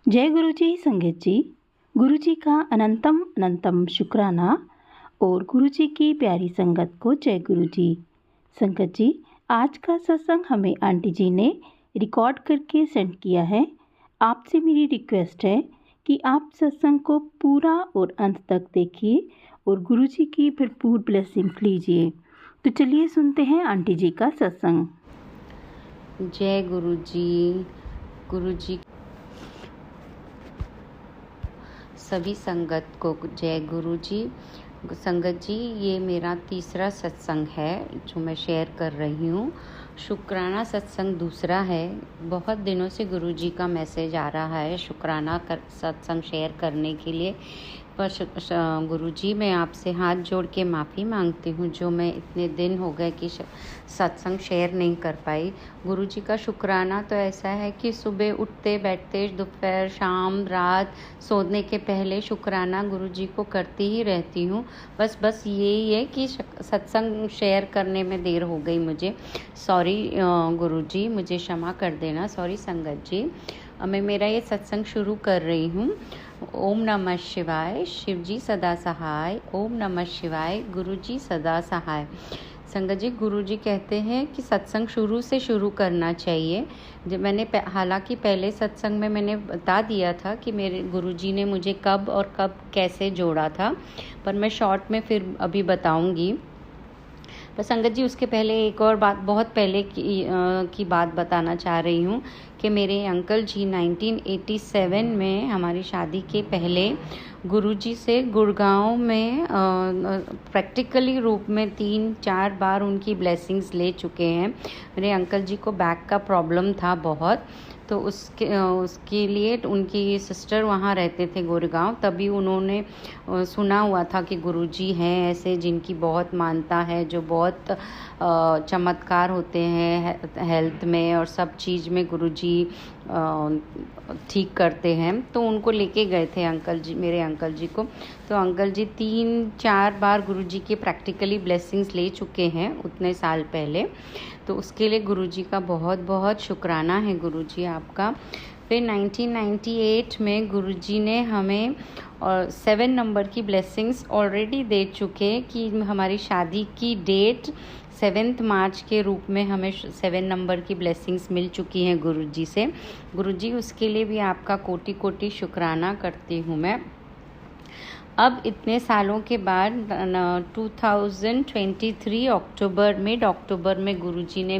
जय गुरु जी संगत जी। गुरु जी का अनंतम अनंतम शुक्राना और गुरु जी की प्यारी संगत को जय गुरु जी। संगत जी, आज का सत्संग हमें आंटी जी ने रिकॉर्ड करके सेंड किया है। आपसे मेरी रिक्वेस्ट है कि आप सत्संग को पूरा और अंत तक देखिए और गुरु जी की भरपूर ब्लेसिंग लीजिए। तो चलिए सुनते हैं आंटी जी का सत्संग। जय गुरु जी। गुरु जी सभी संगत को जय गुरु जी। संगत जी, ये मेरा तीसरा सत्संग है जो मैं शेयर कर रही हूँ। शुक्राना सत्संग दूसरा है। बहुत दिनों से गुरु जी का मैसेज आ रहा है शुक्राना सत्संग शेयर करने के लिए, पर गुरु जी मैं आपसे हाथ जोड़ के माफ़ी मांगती हूँ जो मैं इतने दिन हो गए कि सत्संग शेयर नहीं कर पाई। गुरु जी का शुक्राना तो ऐसा है कि सुबह उठते बैठते, दोपहर, शाम, रात, सोने के पहले शुक्राना गुरु जी को करती ही रहती हूँ। बस यही है कि सत्संग शेयर करने में देर हो गई मुझे। सॉरी गुरु जी, मुझे क्षमा कर देना। सॉरी संगत जी। मैं मेरा ये सत्संग शुरू कर रही हूँ। ओम नमः शिवाय, शिव जी सदा सहाय। ओम नमः शिवाय, गुरु जी सदा सहाय। संगत जी, गुरु जी कहते हैं कि सत्संग शुरू से शुरू करना चाहिए। जब मैंने हालांकि पहले सत्संग में मैंने बता दिया था कि मेरे गुरु जी ने मुझे कब और कब कैसे जोड़ा था, पर मैं शॉर्ट में फिर अभी बताऊंगी। पर संगत जी, उसके पहले एक और बात, बहुत पहले की बात बताना चाह रही हूँ कि मेरे अंकल जी 1987 में हमारी शादी के पहले गुरुजी से गुड़गांव में प्रैक्टिकली रूप में 3-4 बार उनकी ब्लेसिंग्स ले चुके हैं। मेरे अंकल जी को बैक का प्रॉब्लम था बहुत, तो उसके लिए उनकी सिस्टर वहाँ रहते थे गुड़गांव। तभी उन्होंने सुना हुआ था कि गुरुजी हैं ऐसे जिनकी बहुत मानता है, जो बहुत चमत्कार होते हैं हेल्थ में और सब चीज़ में गुरुजी ठीक करते हैं। तो उनको लेके गए थे अंकल जी, मेरे अंकल जी को। तो अंकल जी 3-4 बार गुरुजी के प्रैक्टिकली ब्लेसिंग्स ले चुके हैं उतने साल पहले। तो उसके लिए गुरुजी का बहुत बहुत शुक्राना है गुरुजी आपका। फिर 1998 में गुरुजी ने हमें 7 नंबर की ब्लेसिंग्स ऑलरेडी दे चुके कि हमारी शादी की डेट 7 मार्च के रूप में हमें 7 नंबर की ब्लेसिंग्स मिल चुकी हैं गुरुजी से। गुरुजी, उसके लिए भी आपका कोटि कोटि शुक्राना करती हूँ मैं। अब इतने सालों के बाद 2023 अक्टूबर में गुरुजी ने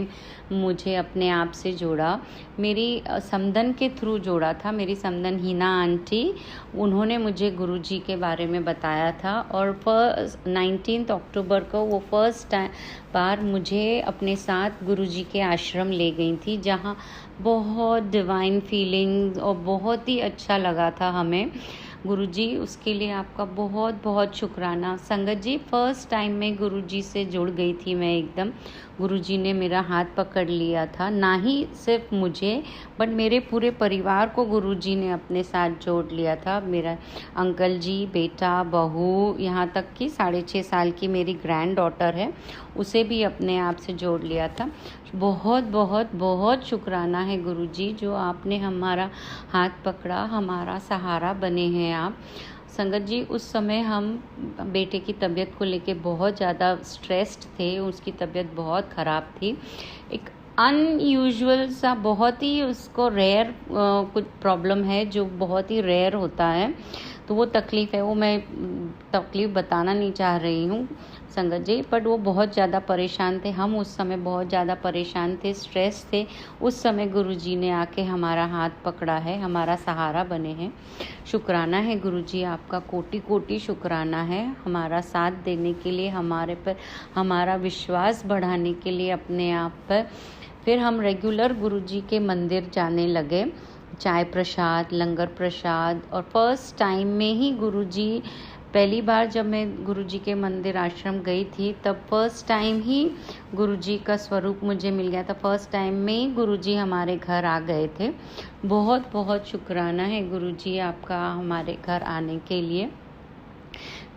मुझे अपने आप से जोड़ा। मेरी समदन के थ्रू जोड़ा था। मेरी समदन हिना आंटी, उन्होंने मुझे गुरुजी के बारे में बताया था और 19 अक्टूबर को वो फर्स्ट बार मुझे अपने साथ गुरुजी के आश्रम ले गई थी, जहाँ बहुत डिवाइन फीलिंग और बहुत ही अच्छा लगा था हमें। गुरुजी, उसके लिए आपका बहुत बहुत शुक्राना। संगत जी, फर्स्ट टाइम में गुरुजी से जुड़ गई थी मैं एकदम। गुरुजी ने मेरा हाथ पकड़ लिया था, ना ही सिर्फ मुझे बट मेरे पूरे परिवार को गुरुजी ने अपने साथ जोड़ लिया था। मेरा अंकल जी, बेटा, बहू, यहाँ तक कि 6.5 साल की मेरी ग्रैंड डॉटर है, उसे भी अपने आप से जोड़ लिया था। बहुत बहुत बहुत शुक्राना है गुरुजी, जो आपने हमारा हाथ पकड़ा, हमारा सहारा बने हैं आप। संगत जी, उस समय हम बेटे की तबीयत को लेके बहुत ज़्यादा स्ट्रेस्ड थे। उसकी तबीयत बहुत ख़राब थी। एक अनयूजुअल सा, बहुत ही उसको रेयर कुछ प्रॉब्लम है जो बहुत ही रेयर होता है। तो वो तकलीफ़ है, वो मैं तकलीफ़ बताना नहीं चाह रही हूँ संगत जी, बट वो बहुत ज़्यादा परेशान थे। हम उस समय बहुत ज़्यादा परेशान थे, स्ट्रेस थे। उस समय गुरुजी ने आके हमारा हाथ पकड़ा है, हमारा सहारा बने हैं। शुक्राना है गुरुजी आपका, कोटि कोटि शुक्राना है हमारा साथ देने के लिए, हमारे पर हमारा विश्वास बढ़ाने के लिए अपने आप पर। फिर हम रेगुलर गुरुजी के मंदिर जाने लगे, चाय प्रसाद, लंगर प्रसाद। और फर्स्ट टाइम में ही गुरुजी, पहली बार जब मैं गुरुजी के मंदिर आश्रम गई थी, तब फर्स्ट टाइम ही गुरुजी का स्वरूप मुझे मिल गया था। फर्स्ट टाइम में ही गुरुजी हमारे घर आ गए थे। बहुत बहुत शुक्राना है गुरुजी आपका हमारे घर आने के लिए।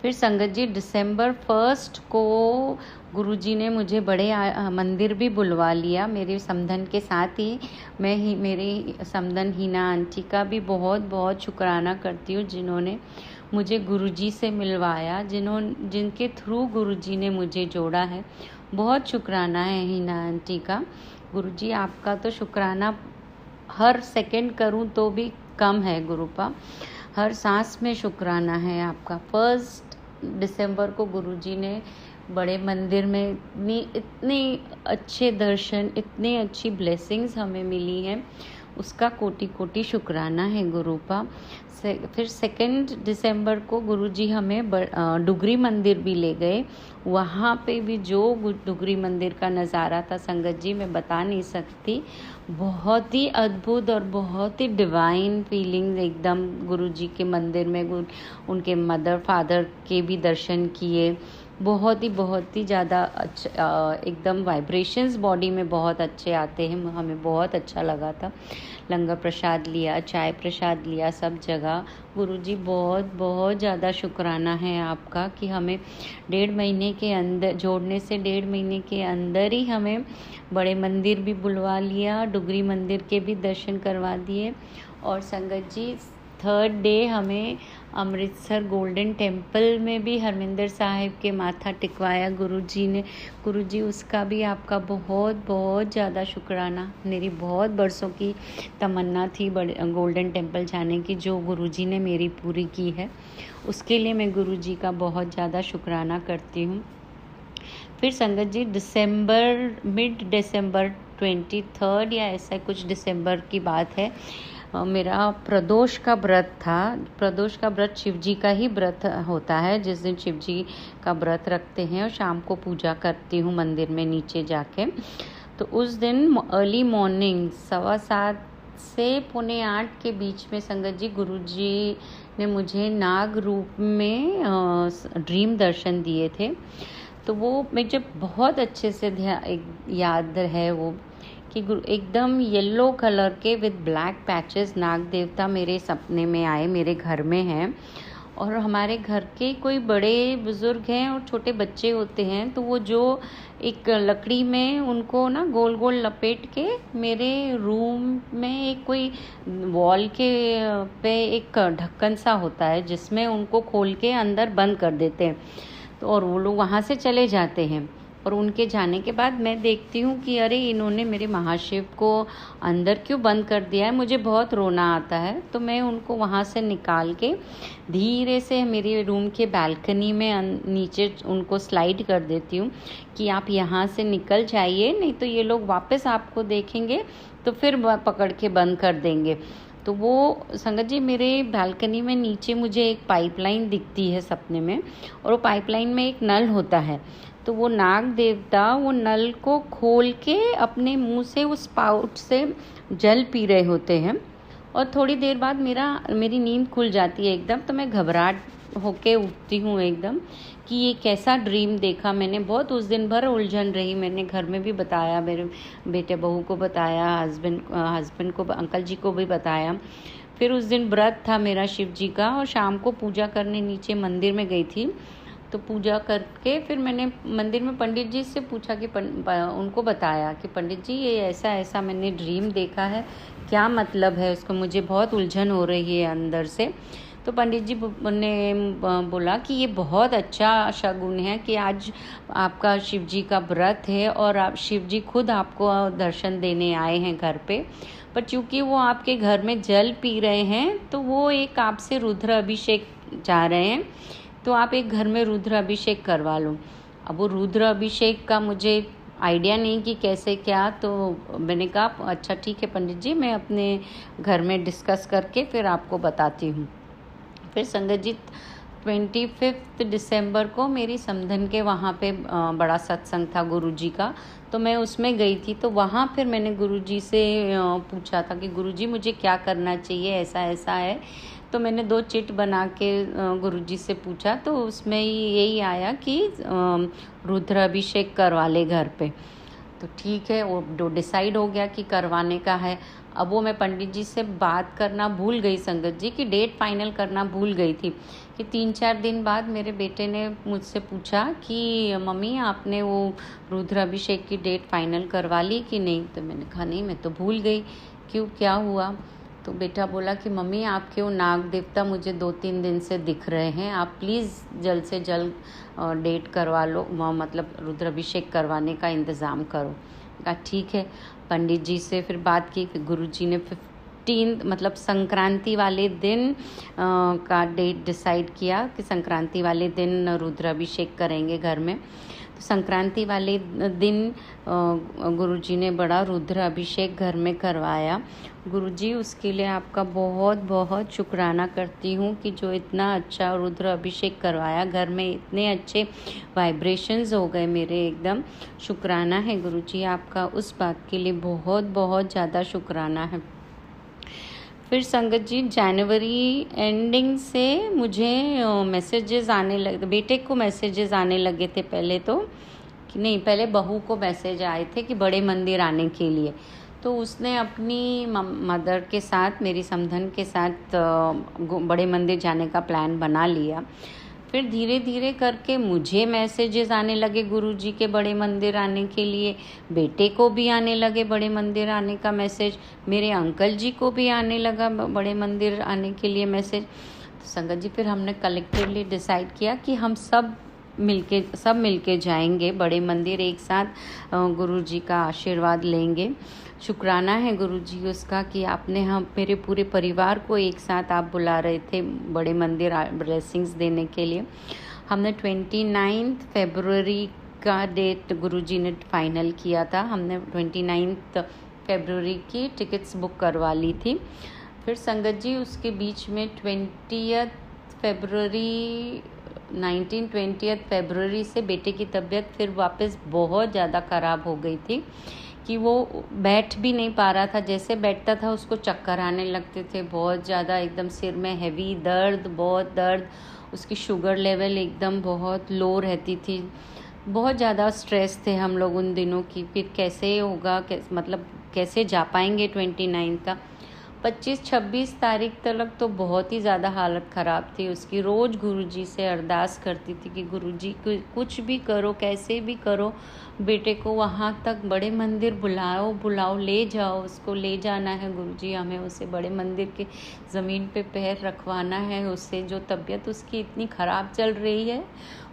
फिर संगत जी, दिसंबर 1 को गुरुजी ने मुझे बड़े मंदिर भी बुलवा लिया मेरे समधन के साथ ही। मेरी समधन हिना आंटी का भी बहुत बहुत शुक्राना करती हूँ, जिन्होंने मुझे गुरुजी से मिलवाया, जिनके थ्रू गुरुजी ने मुझे जोड़ा है। बहुत शुक्राना है हिना आंटी का। गुरुजी आपका तो शुक्राना हर सेकंड करूं तो भी कम है गुरुपा, हर सांस में शुक्राना है आपका। 1 दिसंबर को गुरुजी ने बड़े मंदिर में इतने अच्छे दर्शन, इतनी अच्छी ब्लेसिंग्स हमें मिली हैं, उसका कोटि कोटि शुक्राना है गुरुपा। फिर 2 दिसंबर को गुरुजी हमें डुगरी मंदिर भी ले गए। वहाँ पे भी जो डुगरी मंदिर का नज़ारा था संगत जी, मैं बता नहीं सकती। बहुत ही अद्भुत और बहुत ही डिवाइन फीलिंग एकदम गुरुजी के मंदिर में। उनके मदर फादर के भी दर्शन किए। बहुत ही ज़्यादा अच्छा, एकदम वाइब्रेशंस बॉडी में बहुत अच्छे आते हैं। हमें बहुत अच्छा लगा था। लंगर प्रसाद लिया, चाय प्रसाद लिया, सब जगह। गुरुजी बहुत बहुत ज़्यादा शुक्राना है आपका कि हमें 1.5 महीने के अंदर जोड़ने से 1.5 महीने के अंदर ही हमें बड़े मंदिर भी बुलवा लिया, डुगरी मंदिर के भी दर्शन करवा दिए। और संगत जी 3rd डे हमें अमृतसर गोल्डन टेम्पल में भी हरमिंदर साहिब के माथा टिकवाया गुरुजी ने। गुरुजी उसका भी आपका बहुत बहुत ज़्यादा शुक्राना। मेरी बहुत बरसों की तमन्ना थी गोल्डन टेम्पल जाने की, जो गुरुजी ने मेरी पूरी की है। उसके लिए मैं गुरुजी का बहुत ज़्यादा शुक्राना करती हूँ। फिर संगत जी मिड दिसंबर 23 या ऐसा कुछ दिसंबर की बात है, मेरा प्रदोष का व्रत था। प्रदोष का व्रत शिव जी का ही व्रत होता है, जिस दिन शिव जी का व्रत रखते हैं और शाम को पूजा करती हूँ मंदिर में नीचे जाके। तो उस दिन अर्ली मॉर्निंग 7:15 से 7:45 के बीच में संगत जी गुरुजी ने मुझे नाग रूप में ड्रीम दर्शन दिए थे। तो वो मुझे बहुत अच्छे से याद है वो कि एकदम येलो कलर के विद ब्लैक पैचेस नाग देवता मेरे सपने में आए, मेरे घर में हैं। और हमारे घर के कोई बड़े बुजुर्ग हैं और छोटे बच्चे होते हैं, तो वो जो एक लकड़ी में उनको ना गोल गोल लपेट के मेरे रूम में एक कोई वॉल के पे एक ढक्कन सा होता है, जिसमें उनको खोल के अंदर बंद कर देते हैं। तो और वो लोग वहाँ से चले जाते हैं। और उनके जाने के बाद मैं देखती हूँ कि अरे इन्होंने मेरे महाशिव को अंदर क्यों बंद कर दिया है। मुझे बहुत रोना आता है। तो मैं उनको वहाँ से निकाल के धीरे से मेरे रूम के बालकनी में नीचे उनको स्लाइड कर देती हूँ कि आप यहाँ से निकल जाइए, नहीं तो ये लोग वापस आपको देखेंगे तो फिर पकड़ के बंद कर देंगे। तो वो संगत जी मेरे बालकनी में नीचे मुझे एक पाइपलाइन दिखती है सपने में, और वो पाइपलाइन में एक नल होता है। तो वो नाग देवता वो नल को खोल के अपने मुंह से उस पाउच से जल पी रहे होते हैं। और थोड़ी देर बाद मेरी नींद खुल जाती है एकदम। तो मैं घबराहट होके उठती हूँ एकदम कि ये कैसा ड्रीम देखा मैंने। बहुत उस दिन भर उलझन रही। मैंने घर में भी बताया, मेरे बेटे बहू को बताया, हस्बैंड को, अंकल जी को भी बताया। फिर उस दिन व्रत था मेरा शिव जी का, और शाम को पूजा करने नीचे मंदिर में गई थी। तो पूजा करके फिर मैंने मंदिर में पंडित जी से पूछा कि उनको बताया कि पंडित जी ये ऐसा ऐसा मैंने ड्रीम देखा है, क्या मतलब है उसको, मुझे बहुत उलझन हो रही है अंदर से। तो पंडित जी ने बोला कि ये बहुत अच्छा शगुन है कि आज आपका शिव जी का व्रत है और आप शिव जी खुद आपको दर्शन देने आए हैं घर पे। पर चूंकि वो आपके घर में जल पी रहे हैं, तो वो एक आपसे रुद्र अभिषेक चाह रहे हैं, तो आप एक घर में रुद्र अभिषेक करवा लो। अब वो रुद्र अभिषेक का मुझे आइडिया नहीं कि कैसे क्या, तो मैंने कहा अच्छा ठीक है पंडित जी, मैं अपने घर में डिस्कस करके फिर आपको बताती हूँ। फिर संगत जी 25 दिसंबर को मेरी समधन के वहाँ पे बड़ा सत्संग था गुरुजी का, तो मैं उसमें गई थी। तो वहाँ फिर मैंने गुरुजी से पूछा था कि गुरुजी मुझे क्या करना चाहिए, ऐसा ऐसा है। तो मैंने 2 चिट बना के गुरुजी से पूछा, तो उसमें यही आया कि रुद्र अभिषेक करवा ले घर पे। तो ठीक है, वो डिसाइड हो गया कि करवाने का है। अब वो मैं पंडित जी से बात करना भूल गई संगत जी, कि डेट फाइनल करना भूल गई थी। कि 3-4 दिन बाद मेरे बेटे ने मुझसे पूछा कि मम्मी आपने वो रुद्राभिषेक की डेट फाइनल करवा ली कि नहीं। तो मैंने कहा नहीं, मैं तो भूल गई। क्यों, क्या हुआ? तो बेटा बोला कि मम्मी आपके वो नाग देवता मुझे 2-3 दिन से दिख रहे हैं, आप प्लीज़ जल्द से जल्द डेट करवा लो, मतलब रुद्राभिषेक करवाने का इंतज़ाम करो। कहा ठीक है। पंडित जी से फिर बात की, फिर गुरुजी ने 15 मतलब संक्रांति वाले दिन का डेट डिसाइड किया कि संक्रांति वाले दिन रुद्राभिषेक करेंगे घर में। तो संक्रांति वाले दिन गुरुजी ने बड़ा रुद्र अभिषेक घर में करवाया। गुरुजी, उसके लिए आपका बहुत बहुत शुक्राना करती हूँ कि जो इतना अच्छा रुद्र अभिषेक करवाया घर में, इतने अच्छे वाइब्रेशंस हो गए मेरे, एकदम शुक्राना है गुरुजी आपका, उस बात के लिए बहुत बहुत ज़्यादा शुक्राना है। फिर संगत जी, जनवरी एंडिंग से मुझे मैसेजेस आने लगे, बेटे को मैसेजेस आने लगे थे पहले तो, कि नहीं, पहले बहू को मैसेज आए थे कि बड़े मंदिर आने के लिए। तो उसने अपनी मदर के साथ, मेरी समधन के साथ बड़े मंदिर जाने का प्लान बना लिया। फिर धीरे धीरे करके मुझे मैसेजेस आने लगे गुरुजी के बड़े मंदिर आने के लिए, बेटे को भी आने लगे बड़े मंदिर आने का मैसेज, मेरे अंकल जी को भी आने लगा बड़े मंदिर आने के लिए मैसेज। तो संगत जी, फिर हमने कलेक्टिवली डिसाइड किया कि हम सब मिलके जाएंगे बड़े मंदिर, एक साथ गुरुजी का आशीर्वाद लेंगे। शुक्राना है गुरुजी उसका कि आपने हम मेरे पूरे परिवार को एक साथ आप बुला रहे थे बड़े मंदिर ब्लेसिंग्स देने के लिए। हमने 29 फरवरी का डेट गुरुजी ने फाइनल किया था। हमने 29 फरवरी की टिकट्स बुक करवा ली थी। फिर संगत जी, उसके बीच में 20 फरवरी से बेटे की तबीयत फिर वापस बहुत ज़्यादा ख़राब हो गई थी कि वो बैठ भी नहीं पा रहा था। जैसे बैठता था उसको चक्कर आने लगते थे बहुत ज़्यादा, एकदम सिर में हैवी दर्द, बहुत दर्द, उसकी शुगर लेवल एकदम बहुत लो रहती थी। बहुत ज़्यादा स्ट्रेस थे हम लोग उन दिनों की। फिर कैसे होगा, मतलब कैसे जा पाएंगे 29 का। 25-26 तारीख तक तो बहुत ही ज़्यादा हालत ख़राब थी उसकी। रोज़ गुरुजी से अरदास करती थी कि गुरुजी कुछ भी करो, कैसे भी करो, बेटे को वहाँ तक बड़े मंदिर बुलाओ, ले जाओ, उसको ले जाना है गुरुजी, हमें उसे बड़े मंदिर के ज़मीन पे पैर रखवाना है। उससे जो तबीयत उसकी इतनी ख़राब चल रही है,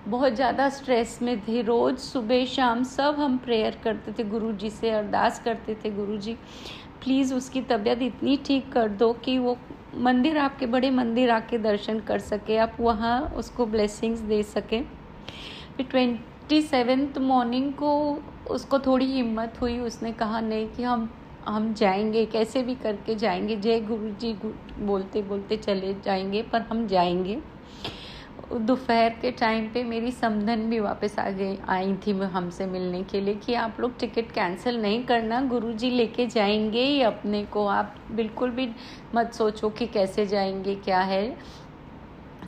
बहुत ज़्यादा स्ट्रेस में थे। रोज़ सुबह शाम सब हम प्रेयर करते थे गुरुजी से, अरदास करते थे, गुरुजी प्लीज़ उसकी तबीयत इतनी ठीक कर दो कि वो मंदिर, आपके बड़े मंदिर आके दर्शन कर सके, आप वहाँ उसको ब्लेसिंग्स दे सके। फिर 27 मॉर्निंग को उसको थोड़ी हिम्मत हुई, उसने कहा नहीं कि हम जाएंगे, कैसे भी करके जाएंगे, जय गुरुजी बोलते बोलते चले जाएंगे, पर हम जाएंगे। दोपहर के टाइम पे मेरी समधन भी वापस आई थी हमसे मिलने के लिए कि आप लोग टिकट कैंसिल नहीं करना, गुरुजी लेके जाएंगे ही अपने को, आप बिल्कुल भी मत सोचो कि कैसे जाएंगे क्या है।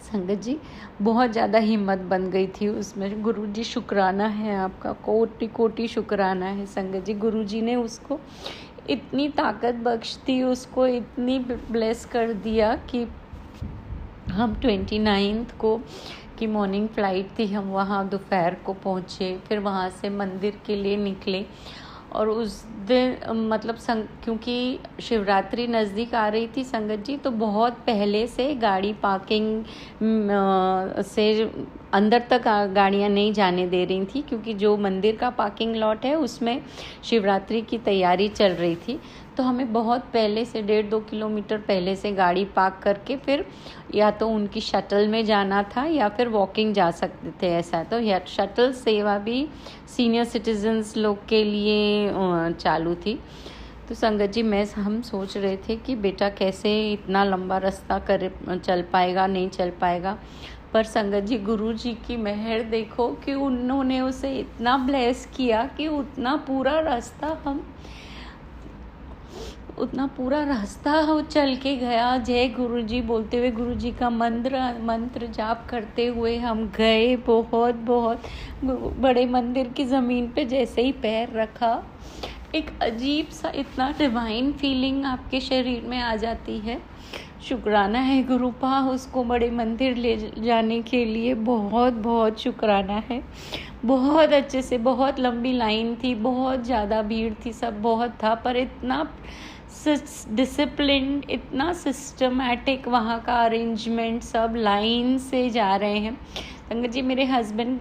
संगत जी, बहुत ज़्यादा हिम्मत बन गई थी उसमें। गुरुजी शुक्राना है आपका, कोटि कोटि शुक्राना है संगत जी। गुरुजी ने उसको इतनी ताकत बख्श दी, उसको इतनी ब्लेस कर दिया कि हम 29 को की मॉर्निंग फ़्लाइट थी, हम वहाँ दोपहर को पहुँचे। फिर वहाँ से मंदिर के लिए निकले और उस दिन मतलब क्योंकि शिवरात्रि नज़दीक आ रही थी संगत जी, तो बहुत पहले से गाड़ी पार्किंग से अंदर तक गाड़ियाँ नहीं जाने दे रही थी, क्योंकि जो मंदिर का पार्किंग लॉट है उसमें शिवरात्रि की तैयारी चल रही थी। तो हमें बहुत पहले से 1.5-2 किलोमीटर पहले से गाड़ी पार्क करके फिर या तो उनकी शटल में जाना था या फिर वॉकिंग जा सकते थे। ऐसा तो या शटल सेवा भी सीनियर सिटीजन्स लोग के लिए चालू थी। तो संगत जी, हम सोच रहे थे कि बेटा कैसे इतना लंबा रास्ता चल पाएगा, नहीं चल पाएगा। पर संगत जी, गुरुजी की मेहर देखो कि उन्होंने उसे इतना ब्लेस किया कि उतना पूरा रास्ता वो चल के गया। जय गुरुजी बोलते हुए, गुरुजी का मंत्र जाप करते हुए हम गए। बहुत बड़े मंदिर की ज़मीन पे जैसे ही पैर रखा, एक अजीब सा इतना डिवाइन फीलिंग आपके शरीर में आ जाती है। शुक्राना है गुरुपा, उसको बड़े मंदिर ले जाने के लिए बहुत बहुत शुक्राना है। बहुत अच्छे से, बहुत लंबी लाइन थी, बहुत ज़्यादा भीड़ थी, सब बहुत था, पर इतना डिसिप्लिन, इतना सिस्टमैटिक वहाँ का अरेंजमेंट, सब लाइन से जा रहे हैं। संगत जी, मेरे हस्बैंड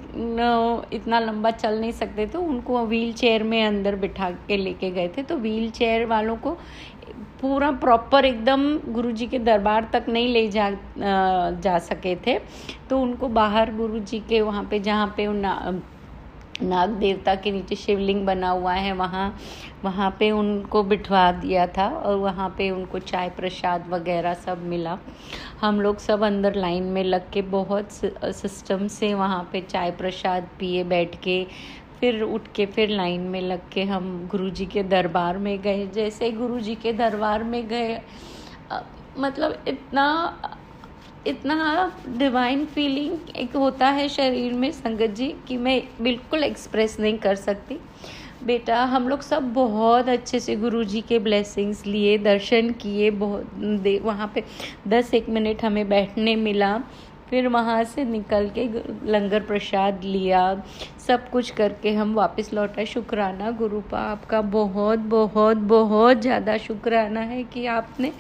इतना लंबा चल नहीं सकते, तो उनको व्हील चेयर में अंदर बिठा के लेके गए थे। तो व्हील चेयर वालों को पूरा प्रॉपर एकदम गुरुजी के दरबार तक नहीं ले जा सके थे, तो उनको बाहर गुरुजी के वहाँ पे, जहाँ पे नाग देवता के नीचे शिवलिंग बना हुआ है, वहाँ पे उनको बिठवा दिया था, और वहाँ पे उनको चाय प्रसाद वगैरह सब मिला। हम लोग सब अंदर लाइन में लग के बहुत सिस्टम से वहाँ पे चाय प्रसाद पिए बैठ के, फिर उठ के फिर लाइन में लग के हम गुरुजी के दरबार में गए। जैसे गुरुजी के दरबार में गए, मतलब इतना डिवाइन फीलिंग एक होता है शरीर में संगत जी, कि मैं बिल्कुल एक्सप्रेस नहीं कर सकती। बेटा, हम लोग सब बहुत अच्छे से गुरुजी के ब्लेसिंग्स लिए, दर्शन किए, बहुत वहाँ पे 10-1 मिनट हमें बैठने मिला। फिर वहाँ से निकल के लंगर प्रसाद लिया, सब कुछ करके हम वापस लौटा। शुक्राना गुरुपा, आपका बहुत बहुत बहुत ज़्यादा शुक्राना है कि आपने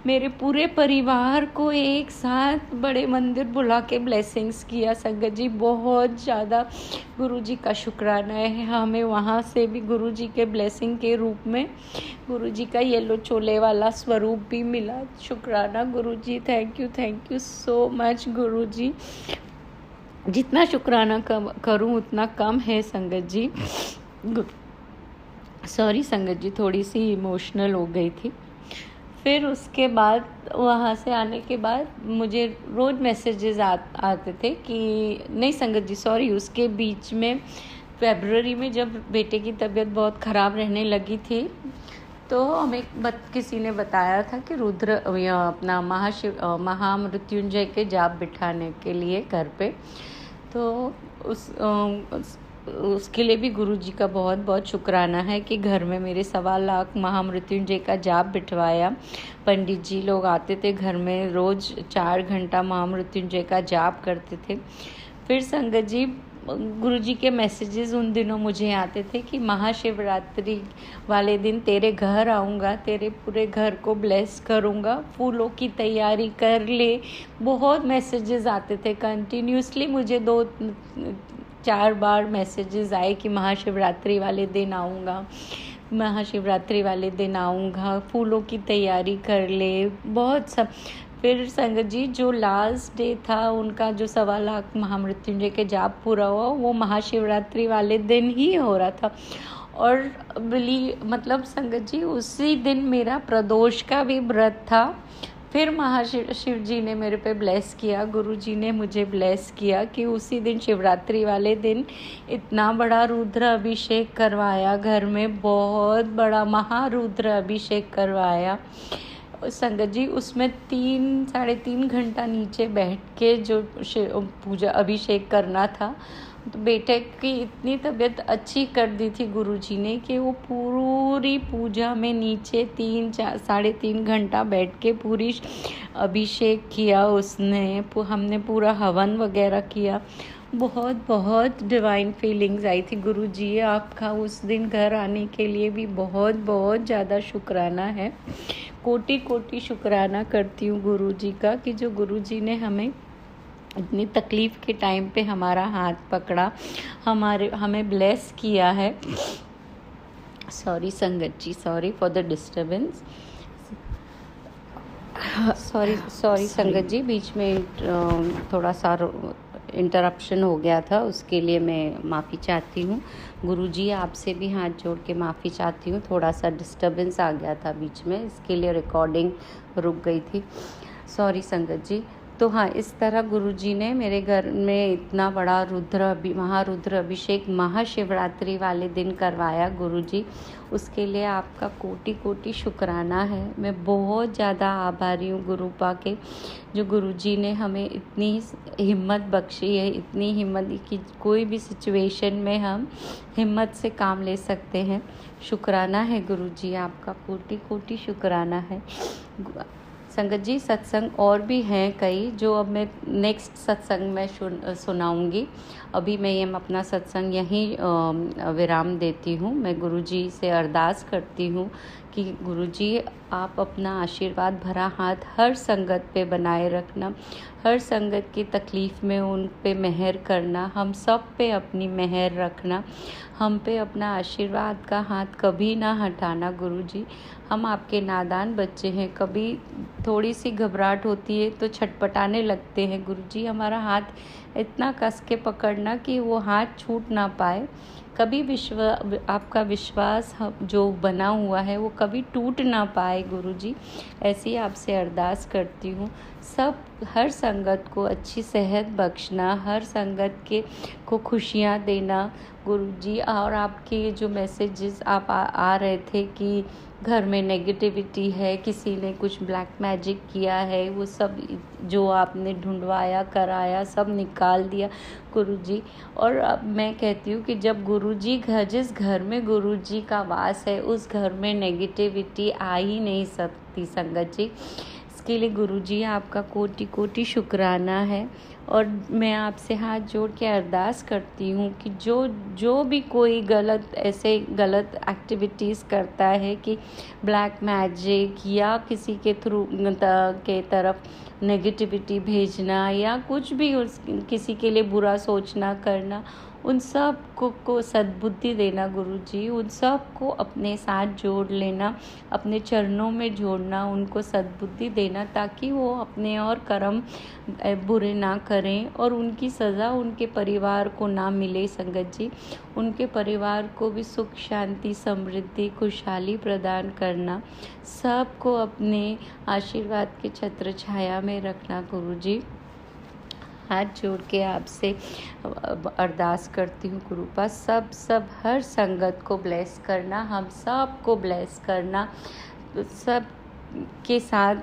मेरे पूरे परिवार को एक साथ बड़े मंदिर बुला के ब्लेसिंग्स किया। संगत जी, बहुत ज़्यादा गुरुजी का शुक्राना है। हमें वहाँ से भी गुरुजी के ब्लेसिंग के रूप में गुरुजी का येलो चोले वाला स्वरूप भी मिला। शुक्राना गुरुजी, थैंक यू सो मच गुरुजी। जितना शुक्राना करूँ उतना कम है संगत जी। सॉरी संगत जी, थोड़ी सी इमोशनल हो गई थी। फिर उसके बाद वहाँ से आने के बाद मुझे रोज़ मैसेजेस आते थे कि नहीं संगत जी, सॉरी, उसके बीच में फरवरी में जब बेटे की तबीयत बहुत ख़राब रहने लगी थी, तो हमें किसी ने बताया था कि रुद्र अपना महामृत्युंजय के जाप बिठाने के लिए घर पे, तो उसके लिए भी गुरुजी का बहुत बहुत शुक्राना है कि घर में मेरे 1.25 लाख महामृत्युंजय का जाप बिठवाया। पंडित जी लोग आते थे घर में, रोज़ 4 घंटा महामृत्युंजय का जाप करते थे। फिर संगत जी, गुरुजी के मैसेजेस उन दिनों मुझे आते थे कि महाशिवरात्रि वाले दिन तेरे घर आऊँगा, तेरे पूरे घर को ब्लेस करूँगा, फूलों की तैयारी कर ले। बहुत मैसेजेस आते थे कंटिन्यूसली। मुझे 2-4 बार मैसेजेस आए कि महाशिवरात्रि वाले दिन आऊँगा, महाशिवरात्रि वाले दिन आऊँगा, फूलों की तैयारी कर ले, बहुत सब। फिर संगत जी, जो लास्ट डे था उनका, जो 1.25 लाख महामृत्युंजय के जाप पूरा हुआ, वो महाशिवरात्रि वाले दिन ही हो रहा था। और मतलब संगत जी, उसी दिन मेरा प्रदोष का भी व्रत था। फिर शिव जी ने मेरे पे ब्लेस किया, गुरु जी ने मुझे ब्लेस किया कि उसी दिन शिवरात्रि वाले दिन इतना बड़ा रुद्र अभिषेक करवाया घर में, बहुत बड़ा महारुद्र अभिषेक करवाया संगत जी। उसमें 3-3.5 घंटा नीचे बैठ के जो पूजा अभिषेक करना था, तो बेटे की इतनी तबीयत अच्छी कर दी थी गुरुजी ने कि वो पूरी पूजा में नीचे 3-3.5 घंटा बैठ के पूरी अभिषेक किया उसने। हमने पूरा हवन वगैरह किया। बहुत बहुत डिवाइन फीलिंग्स आई थी। गुरुजी, आपका उस दिन घर आने के लिए भी बहुत बहुत ज़्यादा शुक्राना है। कोटि कोटि शुक्राना करती हूँ गुरुजी का कि जो गुरुजी ने हमें इतनी तकलीफ़ के टाइम पे हमारा हाथ पकड़ा, हमें ब्लेस किया है। सॉरी संगत जी, sorry for the disturbance. Sorry संगत जी, बीच में थोड़ा सा इंटरप्शन हो गया था, उसके लिए मैं माफ़ी चाहती हूँ। गुरुजी, आपसे भी हाथ जोड़ के माफ़ी चाहती हूँ, थोड़ा सा डिस्टर्बेंस आ गया था बीच में, इसके लिए रिकॉर्डिंग रुक गई थी। सॉरी संगत जी। तो हाँ, इस तरह गुरुजी ने मेरे घर में इतना बड़ा महारुद्र अभिषेक महाशिवरात्रि वाले दिन करवाया गुरुजी, उसके लिए आपका कोटि कोटि शुक्राना है। मैं बहुत ज़्यादा आभारी हूँ गुरुपा के, जो गुरुजी ने हमें इतनी हिम्मत बख्शी है, इतनी हिम्मत कि कोई भी सिचुएशन में हम हिम्मत से काम ले सकते हैं। शुक्राना है गुरुजी, आपका कोटि कोटि शुक्राना है। संगत जी, सत्संग और भी हैं कई, जो अब मैं नेक्स्ट सत्संग में सुनाऊंगी। अभी मैं ये अपना सत्संग यहीं विराम देती हूँ। मैं गुरुजी से अरदास करती हूँ कि गुरुजी आप अपना आशीर्वाद भरा हाथ हर संगत पे बनाए रखना, हर संगत की तकलीफ़ में उन पे मेहर करना, हम सब पे अपनी मेहर रखना, हम पे अपना आशीर्वाद का हाथ कभी ना हटाना गुरुजी। हम आपके नादान बच्चे हैं, कभी थोड़ी सी घबराहट होती है तो छटपटाने लगते हैं गुरुजी। हमारा हाथ इतना कस के पकड़ना कि वो हाथ छूट ना पाए, कभी आपका विश्वास जो बना हुआ है वो कभी टूट ना पाए गुरुजी। ऐसी आपसे अरदास करती हूँ। हर संगत को अच्छी सेहत बख्शना, हर संगत को खुशियाँ देना गुरुजी। और आपके ये जो मैसेजेस आप आ रहे थे कि घर में नेगेटिविटी है, किसी ने कुछ ब्लैक मैजिक किया है, वो सब जो आपने ढूंढवाया कराया सब निकाल दिया गुरुजी। और अब मैं कहती हूँ कि जब गुरुजी जिस घर में गुरुजी का वास है उस घर में नेगेटिविटी आ ही नहीं सकती संगत जी। इसके लिए गुरुजी आपका कोटि कोटि शुक्राना है। और मैं आपसे हाथ जोड़ के अरदास करती हूँ कि जो भी कोई ऐसे गलत एक्टिविटीज़ करता है कि ब्लैक मैजिक या किसी के थ्रू के तरफ नेगेटिविटी भेजना या कुछ भी किसी के लिए बुरा सोचना करना, उन सब को सद्बुद्धि देना गुरुजी। उन सब को अपने साथ जोड़ लेना, अपने चरणों में जोड़ना, उनको सद्बुद्धि देना ताकि वो अपने और कर्म बुरे ना करें और उनकी सज़ा उनके परिवार को ना मिले संगत जी। उनके परिवार को भी सुख शांति समृद्धि खुशहाली प्रदान करना, सबको अपने आशीर्वाद के छत्र छाया में रखना गुरुजी। हाथ जोड़ के आपसे अरदास करती हूँ गुरुपा, सब हर संगत को ब्लेस करना, हम सब को ब्लेस करना, सब के साथ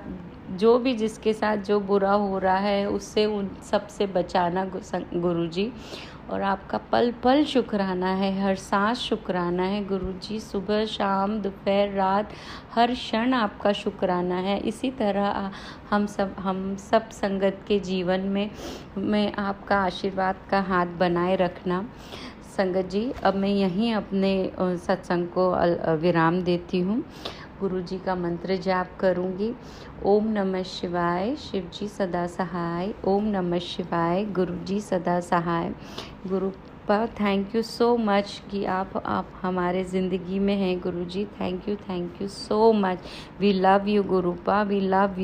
जो भी जिसके साथ जो बुरा हो रहा है उससे उन सब से बचाना गुरुजी। और आपका पल पल शुक्राना है, हर सांस शुक्राना है गुरुजी। सुबह शाम दोपहर रात हर क्षण आपका शुक्राना है। इसी तरह हम सब संगत के जीवन में आपका आशीर्वाद का हाथ बनाए रखना संगत जी। अब मैं यहीं अपने सत्संग को विराम देती हूँ। गुरुजी का मंत्र जाप करूँगी। ओम नमः शिवाय, शिवजी सदा सहाय। ओम नमः शिवाय, गुरुजी सदा सहाय। गुरुपा थैंक यू सो मच कि आप हमारे ज़िंदगी में हैं Guruji. Thank you so much. We love you गुरुपा, वी लव यू।